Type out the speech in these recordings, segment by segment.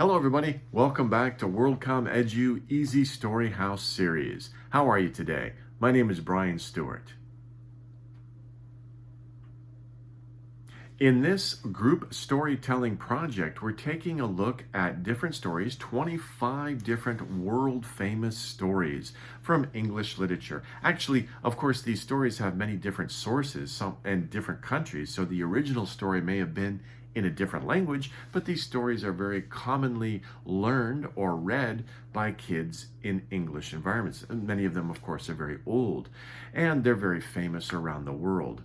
Hello everybody, welcome back to WorldComEdy's Easy-Story-House series. How are you today? My name is Brian Stuart. In this group storytelling project, we're taking a look at different stories, 25 different world-famous stories from English literature. Actually, of course, these stories have many different sources and different countries, so the original story may have been in a different language, but these stories are very commonly learned or read by kids in English environments. And many of them, of course, are very old, and they're very famous around the world.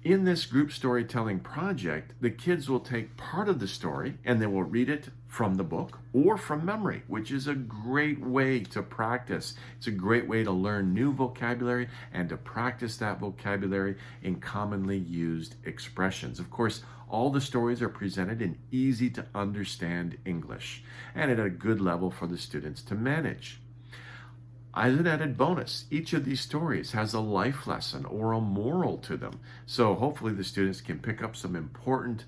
In this group storytelling project, the kids will take part of the story and they will read it from the book or from memory, which is a great way to practice. It's a great way to learn new vocabulary and to practice that vocabulary in commonly used expressions. Of course, all the stories are presented in easy to understand English and at a good level for the students to manage. As an added bonus, each of these stories has a life lesson or a moral to them. So hopefully the students can pick up some important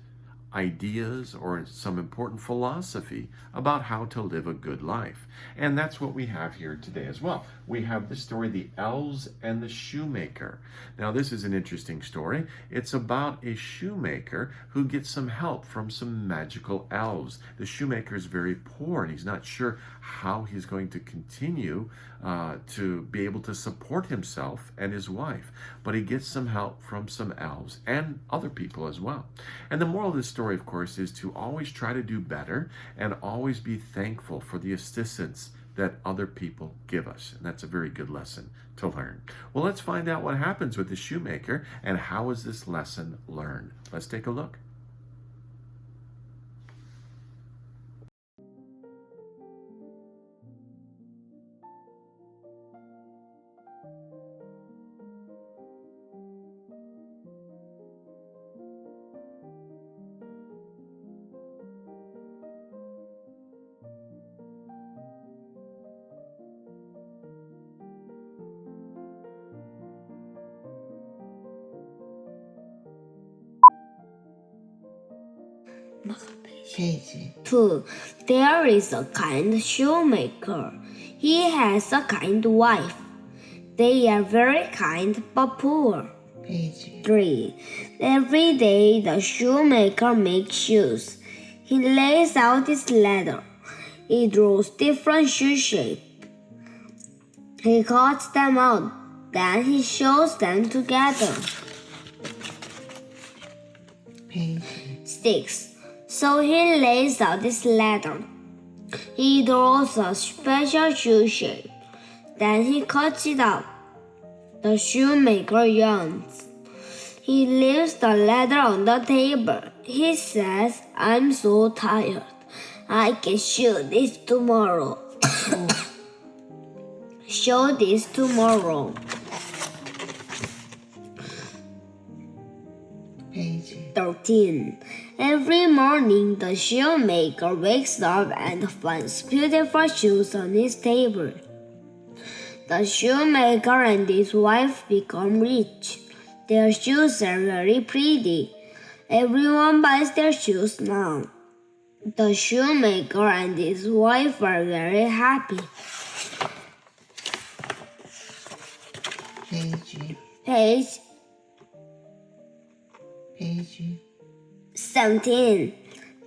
ideas or some important philosophy about how to live a good life. And that's what we have here today as well. We have the story, The Elves and the Shoemaker. Now this is an interesting story. It's about a shoemaker who gets some help from some magical elves. The shoemaker is very poor and he's not sure how he's going to continue to be able to support himself and his wife. But he gets some help from some elves and other people as well. And the moral of this story, of course, is to always try to do better and always be thankful for the assistance that other people give us. And that's a very good lesson to learn. Well, let's find out what happens with the shoemaker and how is this lesson learned. Let's take a look. Page 2. There is a kind shoemaker. He has a kind wife. They are very kind but poor. Page 3. Every day the shoemaker makes shoes. He lays out his ladder. He draws different shoe shapes. He cuts them out. Then he sews them together. Page 6. So he lays out his ladder. He draws a special shoe shape. Then he cuts it out. The shoemaker yawns. He leaves the ladder on the table. He says, "I'm so tired. I can show this tomorrow." Show this tomorrow. Page 13. Every morning, the shoemaker wakes up and finds beautiful shoes on his table. The shoemaker and his wife become rich. Their shoes are very pretty. Everyone buys their shoes now. The shoemaker and his wife are very happy. Page Page 17.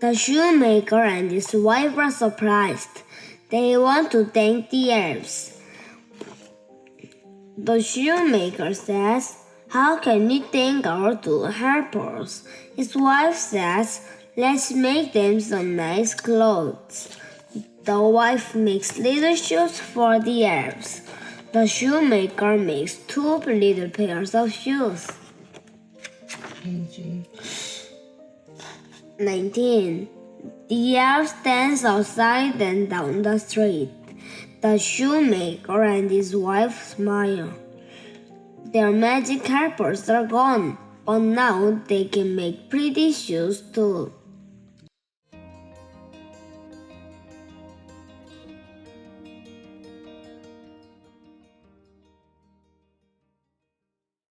The shoemaker and his wife are surprised. They want to thank the elves. The shoemaker says, "How can we thank our two helpers?" His wife says, "Let's make them some nice clothes." The wife makes little shoes for the elves. The shoemaker makes 2 little pairs of shoes. Page 19. The elves dance outside and down the street. The shoemaker and his wife smile. Their magic helpers are gone, but now they can make pretty shoes too.